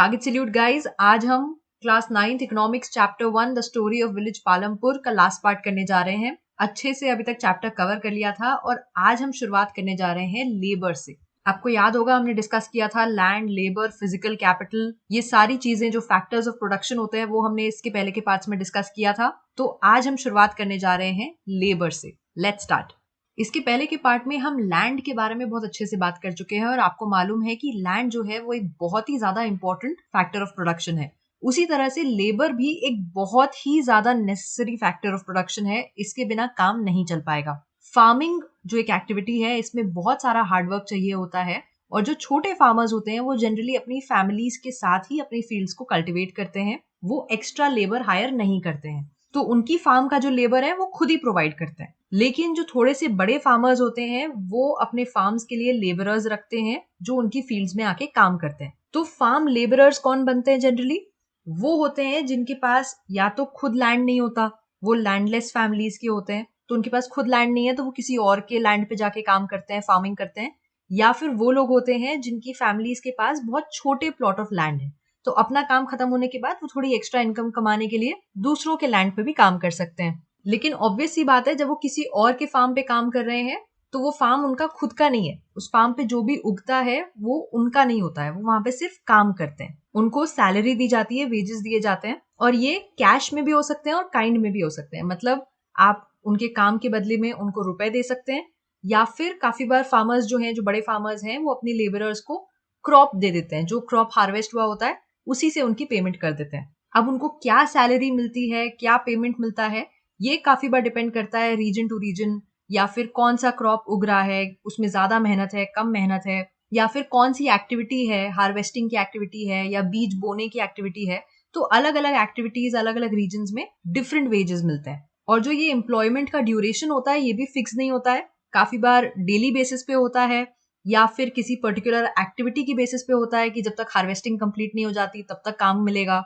कागिज salute guys. आज हम class 9th economics chapter 1 the story of village Palampur का last part करने जा रहे हैं। अच्छे से अभी तक चैप्टर कवर कर लिया था और आज हम शुरुआत करने जा रहे हैं लेबर से। आपको याद होगा हमने डिस्कस किया था लैंड, लेबर, फिजिकल कैपिटल, ये सारी चीजें जो फैक्टर्स ऑफ प्रोडक्शन होते हैं वो हमने इसके पहले के पार्ट्स में डिस्कस किया था। तो आज हम शुरुआत करने जा रहे हैं लेबर से। Let's start. इसके पहले के पार्ट में हम लैंड के बारे में बहुत अच्छे से बात कर चुके हैं और आपको मालूम है कि लैंड जो है वो एक बहुत ही ज्यादा इंपॉर्टेंट फैक्टर ऑफ प्रोडक्शन है। उसी तरह से लेबर भी एक बहुत ही ज्यादा नेसेसरी फैक्टर ऑफ प्रोडक्शन है, इसके बिना काम नहीं चल पाएगा। फार्मिंग जो एक एक्टिविटी है इसमें बहुत सारा हार्डवर्क चाहिए होता है और जो छोटे फार्मर्स होते हैं वो जनरली अपनी फैमिलीज के साथ ही अपनी फील्ड्स को कल्टिवेट करते हैं, वो एक्स्ट्रा लेबर हायर नहीं करते हैं। तो उनकी फार्म का जो लेबर है वो खुद ही प्रोवाइड करते हैं। लेकिन जो थोड़े से बड़े फार्मर्स होते हैं वो अपने फार्म्स के लिए लेबरर्स रखते हैं जो उनकी फील्ड्स में आके काम करते हैं। तो फार्म लेबरर्स कौन बनते हैं जनरली? वो होते हैं जिनके पास या तो खुद लैंड नहीं होता, वो लैंडलेस फैमिलीज के होते हैं, तो उनके पास खुद लैंड नहीं है तो वो किसी और के लैंड पे जाके काम करते हैं, फार्मिंग करते हैं। या फिर वो लोग होते हैं जिनकी फैमिलीज के पास बहुत छोटे प्लॉट ऑफ लैंड है, तो अपना काम खत्म होने के बाद वो थोड़ी एक्स्ट्रा इनकम कमाने के लिए दूसरों के लैंड पे भी काम कर सकते हैं। लेकिन ऑब्वियस सी बात है, जब वो किसी और के फार्म पे काम कर रहे हैं तो वो फार्म उनका खुद का नहीं है। उस फार्म पे जो भी उगता है वो उनका नहीं होता है, वो वहां पे सिर्फ काम करते हैं। उनको सैलरी दी जाती है, वेजेस दिए जाते हैं, और ये कैश में भी हो सकते हैं और काइंड में भी हो सकते हैं। मतलब आप उनके काम के बदले में उनको रुपए दे सकते हैं, या फिर काफी बार फार्मर्स जो हैं, जो बड़े फार्मर्स हैं, वो अपनी लेबरर्स को क्रॉप दे देते हैं। जो क्रॉप हार्वेस्ट हुआ होता है उसी से उनकी पेमेंट कर देते हैं। अब उनको क्या सैलरी मिलती है, क्या पेमेंट मिलता है, ये काफी बार डिपेंड करता है रीजन टू रीजन, या फिर कौन सा क्रॉप उग रहा है, उसमें ज्यादा मेहनत है, कम मेहनत है, या फिर कौन सी एक्टिविटी है, हार्वेस्टिंग की एक्टिविटी है या बीज बोने की एक्टिविटी है। तो अलग अलग एक्टिविटीज अलग अलग रीजन में डिफरेंट वेजेस मिलते हैं। और जो ये एम्प्लॉयमेंट का ड्यूरेशन होता है ये भी फिक्स नहीं होता है, काफी बार डेली बेसिस पे होता है या फिर किसी पर्टिकुलर एक्टिविटी की बेसिस पे होता है कि जब तक हार्वेस्टिंग कंप्लीट नहीं हो जाती तब तक काम मिलेगा,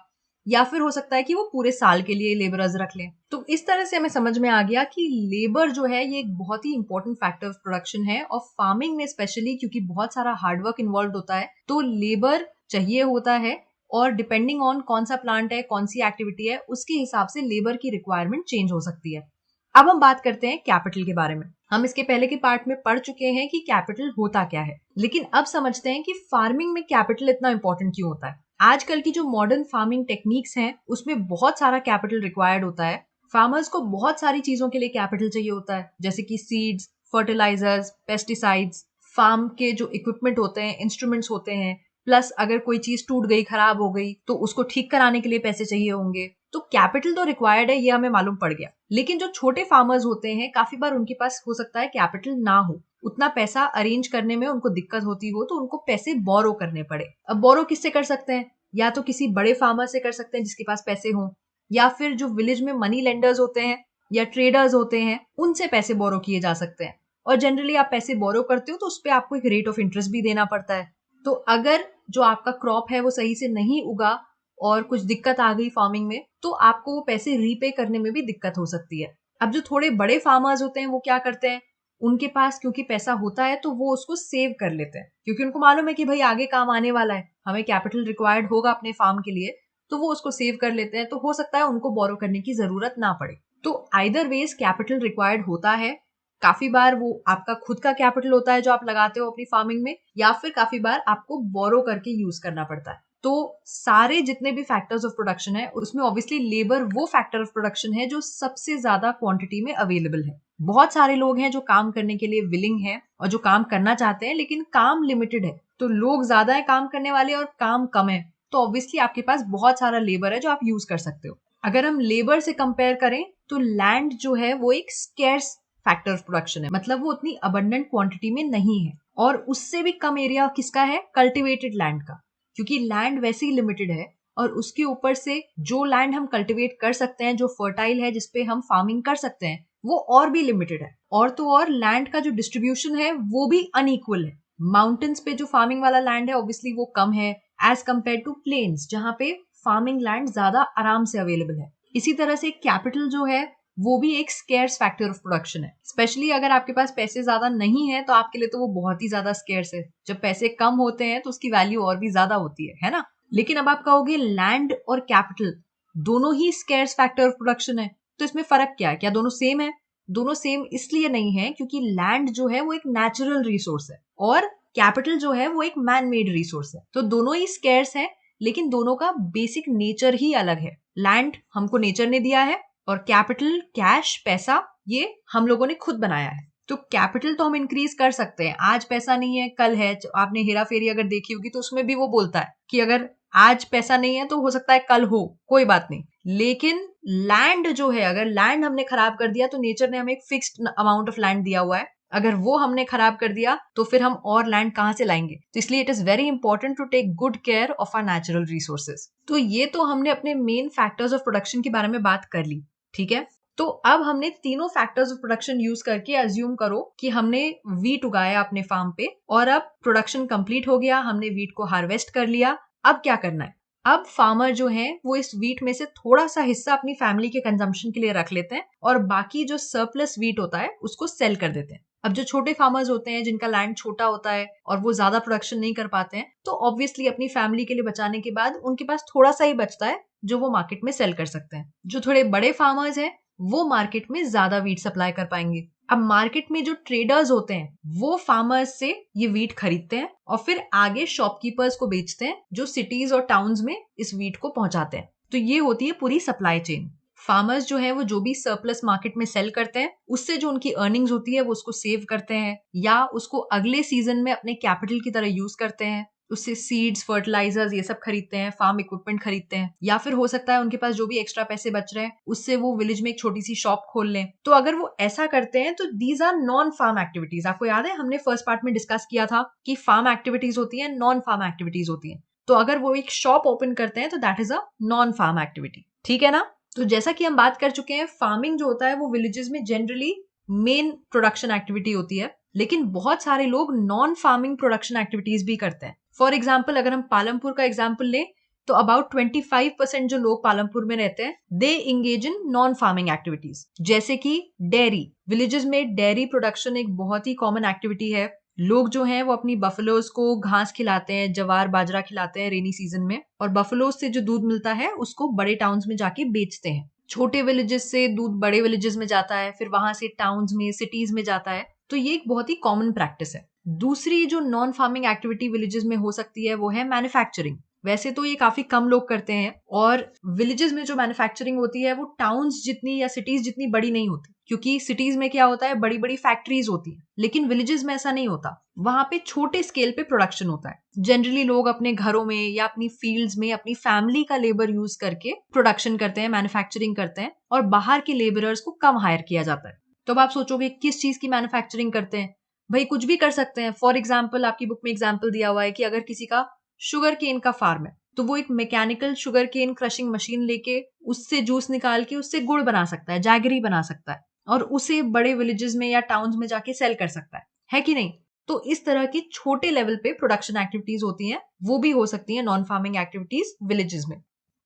या फिर हो सकता है कि वो पूरे साल के लिए लेबरर्स रख लें। तो इस तरह से हमें समझ में आ गया कि लेबर जो है ये एक बहुत ही इंपॉर्टेंट फैक्टर ऑफ प्रोडक्शन है, और फार्मिंग में स्पेशली क्योंकि बहुत सारा हार्डवर्क इन्वॉल्व होता है तो लेबर चाहिए होता है। और डिपेंडिंग ऑन कौन सा प्लांट है, कौन सी एक्टिविटी है, उसके हिसाब से लेबर की रिक्वायरमेंट चेंज हो सकती है। अब हम बात करते हैं कैपिटल के बारे में। हम इसके पहले के पार्ट में पढ़ चुके हैं कि कैपिटल होता क्या है, लेकिन अब समझते हैं कि फार्मिंग में कैपिटल इतना इंपॉर्टेंट क्यों होता है। आजकल की जो मॉडर्न फार्मिंग टेक्निक्स हैं उसमें बहुत सारा कैपिटल रिक्वायर्ड होता है। फार्मर्स को बहुत सारी चीजों के लिए कैपिटल चाहिए होता है, जैसे कि सीड्स, फर्टिलाइजर्स, पेस्टिसाइड्स, फार्म के जो इक्विपमेंट होते हैं, इंस्ट्रूमेंट्स होते हैं, प्लस अगर कोई चीज टूट गई, खराब हो गई तो उसको ठीक कराने के लिए पैसे चाहिए होंगे। तो कैपिटल तो रिक्वायर्ड है, ये हमें मालूम पड़ गया। लेकिन जो छोटे फार्मर्स होते हैं काफी बार उनके पास हो सकता है कैपिटल ना हो, उतना पैसा अरेंज करने में उनको दिक्कत होती हो, तो उनको पैसे बोरो करने पड़े। अब बोरो किससे कर सकते हैं? या तो किसी बड़े फार्मर से कर सकते हैं जिसके पास पैसे हों, या फिर जो विलेज में मनी लेंडर्स होते हैं या ट्रेडर्स होते हैं उनसे पैसे बोरो किए जा सकते हैं। और जनरली आप पैसे बोरो करते हो तो उस पर आपको एक रेट ऑफ इंटरेस्ट भी देना पड़ता है। तो अगर जो आपका क्रॉप है वो सही से नहीं उगा और कुछ दिक्कत आ गई फार्मिंग में, तो आपको वो पैसे रीपे करने में भी दिक्कत हो सकती है। अब जो थोड़े बड़े फार्मर्स होते हैं वो क्या करते हैं, उनके पास क्योंकि पैसा होता है तो वो उसको सेव कर लेते हैं, क्योंकि उनको मालूम है कि भाई आगे काम आने वाला है, हमें कैपिटल रिक्वायर्ड होगा अपने फार्म के लिए, तो वो उसको सेव कर लेते हैं। तो हो सकता है उनको बोरो करने की जरूरत ना पड़े। तो आइदर वेज कैपिटल रिक्वायर्ड होता है। काफी बार वो आपका खुद का कैपिटल होता है जो आप लगाते हो अपनी फार्मिंग में, या फिर काफी बार आपको बोरो करके यूज करना पड़ता है। तो सारे जितने भी फैक्टर्स ऑफ प्रोडक्शन है उसमें ऑब्वियसली लेबर वो फैक्टर ऑफ प्रोडक्शन है जो सबसे ज्यादा क्वांटिटी में अवेलेबल है। बहुत सारे लोग हैं जो काम करने के लिए विलिंग है और जो काम करना चाहते हैं, लेकिन काम लिमिटेड है। तो लोग ज्यादा है काम करने वाले और काम कम है, तो ऑब्वियसली आपके पास बहुत सारा लेबर है जो आप यूज कर सकते हो। अगर हम लेबर से कंपेयर करें तो लैंड जो है वो एक स्केर्स फैक्टर ऑफ प्रोडक्शन है, मतलब वो उतनी अबंडेंट क्वांटिटी में नहीं है। और उससे भी कम एरिया किसका है? कल्टिवेटेड लैंड का, क्योंकि लैंड वैसे ही लिमिटेड है। और उसके ऊपर से जो लैंड हम कल्टिवेट कर सकते हैं, जो फर्टाइल है, जिसपे हम फार्मिंग कर सकते हैं, वो और भी लिमिटेड है। और तो और लैंड का जो डिस्ट्रीब्यूशन है वो भी अनइक्वल है। माउंटेन्स पे जो फार्मिंग वाला लैंड है ऑब्वियसली वो कम है एज कम्पेयर टू प्लेन्स, जहां पे फार्मिंग लैंड ज्यादा आराम से अवेलेबल है। इसी तरह से कैपिटल जो है वो भी एक स्केर्स फैक्टर ऑफ प्रोडक्शन है। स्पेशली अगर आपके पास पैसे ज्यादा नहीं है तो आपके लिए तो वो बहुत ही ज्यादा स्केर्स है। जब पैसे कम होते हैं तो उसकी वैल्यू और भी ज्यादा होती है ना। लेकिन अब आप कहोगे लैंड और कैपिटल दोनों ही स्केर्स फैक्टर ऑफ प्रोडक्शन है, तो इसमें फर्क क्या है? क्या दोनों सेम है? दोनों सेम इसलिए नहीं है क्योंकि लैंड जो है वो एक नेचुरल रिसोर्स है और कैपिटल जो है वो एक मैन मेड रिसोर्स है। तो दोनों ही स्केर्स है, लेकिन दोनों का बेसिक नेचर ही अलग है। लैंड हमको नेचर ने दिया है और कैपिटल, कैश, पैसा, ये हम लोगों ने खुद बनाया है। तो कैपिटल तो हम इंक्रीज कर सकते हैं, आज पैसा नहीं है कल है। आपने हेरा फेरी अगर देखी होगी तो उसमें भी वो बोलता है कि अगर आज पैसा नहीं है तो हो सकता है कल हो, कोई बात नहीं। लेकिन लैंड जो है, अगर लैंड हमने खराब कर दिया तो नेचर ने हमें एक फिक्स्ड अमाउंट ऑफ लैंड दिया हुआ है, अगर वो हमने खराब कर दिया तो फिर हम और लैंड कहां से लाएंगे? तो इसलिए it is very important to take good care of our natural resources. तो ये तो हमने अपने मेन फैक्टर्स ऑफ प्रोडक्शन के बारे में बात कर ली, ठीक है। तो अब हमने तीनों फैक्टर्स ऑफ प्रोडक्शन यूज करके अज्यूम करो कि हमने वीट उगाया अपने फार्म पे और अब प्रोडक्शन कंप्लीट हो गया, हमने वीट को हार्वेस्ट कर लिया। अब क्या करना है? अब फार्मर जो है वो इस वीट में से थोड़ा सा हिस्सा अपनी फैमिली के कंजम्पशन के लिए रख लेते हैं और बाकी जो सरप्लस वीट होता है उसको सेल कर देते हैं। अब जो छोटे फार्मर्स होते हैं जिनका लैंड छोटा होता है और वो ज्यादा प्रोडक्शन नहीं कर पाते हैं, तो ऑब्वियसली अपनी फैमिली के लिए बचाने के बाद उनके पास थोड़ा सा ही बचता है जो वो मार्केट में सेल कर सकते हैं। जो थोड़े बड़े फार्मर्स हैं वो मार्केट में ज्यादा वीट सप्लाई कर पाएंगे। अब मार्केट में जो ट्रेडर्स होते हैं वो फार्मर्स से ये वीट खरीदते हैं और फिर आगे शॉपकीपर्स को बेचते हैं जो सिटीज और टाउन्स में इस वीट को पहुंचाते हैं। तो ये होती है पूरी सप्लाई चेन। फार्मर्स जो है वो जो भी सरप्लस मार्केट में सेल करते हैं उससे जो उनकी अर्निंग्स होती है वो उसको सेव करते हैं या उसको अगले सीजन में अपने कैपिटल की तरह यूज करते हैं। उससे सीड्स, फर्टिलाइजर्स ये सब खरीदते हैं, फार्म इक्विपमेंट खरीदते हैं, या फिर हो सकता है उनके पास जो भी एक्स्ट्रा पैसे बच रहे हैं उससे वो विलेज में एक छोटी सी शॉप खोल लें। तो अगर वो ऐसा करते हैं तो these are non farm activities. आपको याद है हमने फर्स्ट पार्ट में डिस्कस किया था कि फार्म एक्टिविटीज होती है, नॉन फार्म एक्टिविटीज होती है। तो अगर वो एक शॉप ओपन करते हैं तो that is a non farm activity, ठीक है ना। तो जैसा कि हम बात कर चुके हैं, फार्मिंग जो होता है वो विलेजेस में जनरली मेन प्रोडक्शन एक्टिविटी होती है, लेकिन बहुत सारे लोग नॉन फार्मिंग प्रोडक्शन एक्टिविटीज भी करते हैं। फॉर एग्जाम्पल अगर हम पालमपुर का एग्जाम्पल लें तो अबाउट 25% जो लोग पालमपुर में रहते हैं they engage in non farming activities, जैसे कि डेयरी। विलेजेस में डेयरी प्रोडक्शन एक बहुत ही कॉमन एक्टिविटी है। लोग जो हैं वो अपनी बफलोज को घास खिलाते हैं, जवार बाजरा खिलाते हैं रेनी सीजन में, और बफलोज से जो दूध मिलता है उसको बड़े टाउन्स में जाके बेचते हैं। छोटे विलेजेस से दूध बड़े विलेजेस में जाता है, फिर वहां से टाउन्स में, सिटीज में जाता है। तो ये एक बहुत ही कॉमन प्रैक्टिस है। दूसरी जो नॉन फार्मिंग एक्टिविटी विलेजेस में हो सकती है वो है मैन्युफैक्चरिंग। वैसे तो ये काफी कम लोग करते हैं और विलेजेस में जो मैन्युफैक्चरिंग होती है वो टाउन्स जितनी या सिटीज जितनी बड़ी नहीं होती, क्योंकि सिटीज में क्या होता है बड़ी बड़ी फैक्ट्रीज होती है, लेकिन विलेजेस में ऐसा नहीं होता। वहां पे छोटे स्केल पे प्रोडक्शन होता है। जनरली लोग अपने घरों में या अपनी फील्ड्स में अपनी फैमिली का लेबर यूज करके प्रोडक्शन करते हैं, मैन्युफैक्चरिंग करते हैं, और बाहर के लेबरर्स को कम हायर किया जाता है। तो अब आप सोचोगे किस चीज की मैन्युफैक्चरिंग करते हैं? भाई कुछ भी कर सकते हैं। फॉर एग्जाम्पल आपकी बुक में एग्जाम्पल दिया हुआ है कि अगर किसी का शुगर केन का फार्म है तो वो एक mechanical sugar cane crushing machine लेके उससे जूस निकाल के उससे गुड़ बना सकता है, जैगरी बना सकता है, और उसे बड़े विलेजेस में या टाउन्स में जाके सेल कर सकता है कि नहीं। तो इस तरह की छोटे लेवल पे प्रोडक्शन एक्टिविटीज होती हैं, वो भी हो सकती है नॉन फार्मिंग एक्टिविटीज विलेजेस में।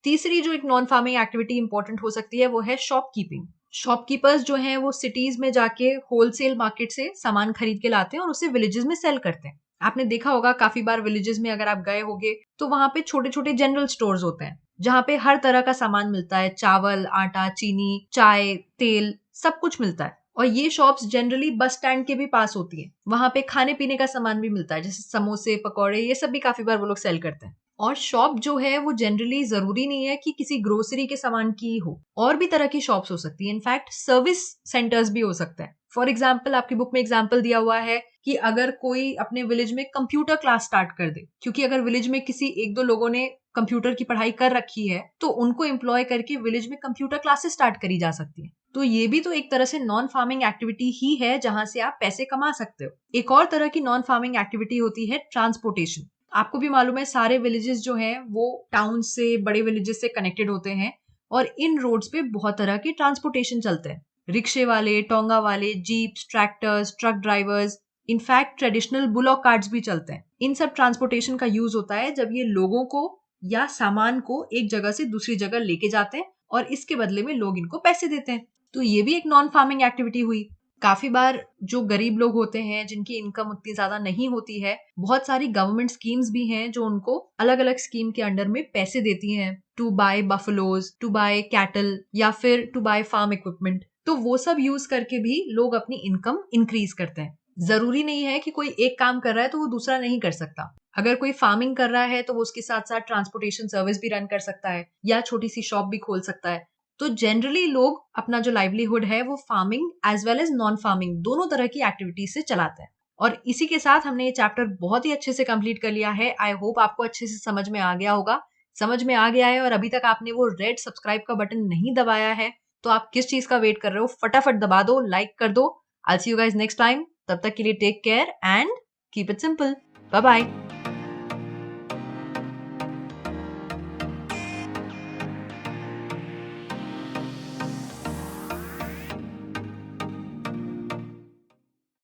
तीसरी जो एक नॉन फार्मिंग एक्टिविटी इंपॉर्टेंट हो सकती है वो है शॉपकीपिंग। शॉपकीपर्स जो हैं वो सिटीज में जाके होलसेल मार्केट से सामान खरीद के लाते हैं और उसे विलेजेस में सेल करते हैं। आपने देखा होगा काफी बार विलेजेस में अगर आप गए होगे तो वहां पे छोटे छोटे जनरल स्टोर्स होते हैं जहां पे हर तरह का सामान मिलता है, चावल, आटा, चीनी, चाय, तेल, सब कुछ मिलता है। और ये शॉप्स जनरली बस स्टैंड के भी पास होती हैं। वहां पे खाने पीने का सामान भी मिलता है, जैसे समोसे, पकौड़े, ये सब भी काफी बार वो लोग सेल करते हैं। और शॉप जो है वो जनरली जरूरी नहीं है कि किसी ग्रोसरी के सामान की हो, और भी तरह की शॉप्स हो सकती है। इनफैक्ट सर्विस सेंटर्स भी हो सकते हैं। फॉर एग्जाम्पल आपकी बुक में एग्जाम्पल दिया हुआ है कि अगर कोई अपने विलेज में कंप्यूटर क्लास स्टार्ट कर दे, क्योंकि अगर विलेज में किसी एक दो लोगों ने कंप्यूटर की पढ़ाई कर रखी है तो उनको एम्प्लॉय करके विलेज में कंप्यूटर क्लासेस स्टार्ट करी जा सकती है। तो ये भी तो एक तरह से नॉन फार्मिंग एक्टिविटी ही है जहां से आप पैसे कमा सकते हो। एक और तरह की नॉन फार्मिंग एक्टिविटी होती है ट्रांसपोर्टेशन। आपको भी मालूम है सारे विलेजेस जो हैं वो टाउन से, बड़े विलेजेस से कनेक्टेड होते हैं, और इन रोड्स पे बहुत तरह के ट्रांसपोर्टेशन चलते हैं। रिक्शे वाले, टोंगा वाले, jeeps, tractors, truck drivers, in fact traditional bullock carts भी चलते हैं। इन सब ट्रांसपोर्टेशन का यूज होता है जब ये लोगों को या सामान को एक जगह से दूसरी जगह लेके जाते हैं और इसके बदले में लोग इनको पैसे देते हैं। तो ये भी एक नॉन फार्मिंग एक्टिविटी हुई। काफी बार जो गरीब लोग होते हैं, जिनकी इनकम उतनी ज्यादा नहीं होती है, बहुत सारी गवर्नमेंट स्कीम्स भी हैं जो उनको अलग अलग स्कीम के अंडर में पैसे देती हैं to buy buffaloes, to buy cattle या फिर टू बाय फार्म इक्विपमेंट। तो वो सब यूज करके भी लोग अपनी इनकम इंक्रीज करते हैं। जरूरी नहीं है कि कोई एक काम कर रहा है तो वो दूसरा नहीं कर सकता। अगर कोई फार्मिंग कर रहा है तो वो उसके साथ साथ ट्रांसपोर्टेशन सर्विस भी रन कर सकता है या छोटी सी शॉप भी खोल सकता है। तो जनरली लोग अपना जो लाइवलीहुड है वो farming as well as non farming दोनों तरह की एक्टिविटीज से चलाते हैं। और इसी के साथ हमने ये चैप्टर बहुत ही अच्छे से कंप्लीट कर लिया है। आई होप आपको अच्छे से समझ में आ गया होगा। समझ में आ गया है और अभी तक आपने वो रेड सब्सक्राइब का बटन नहीं दबाया है तो आप किस चीज का वेट कर रहे हो? फटाफट दबा दो, लाइक कर दो। I see you guys next time. तब तक के लिए take care and keep it simple. Bye bye.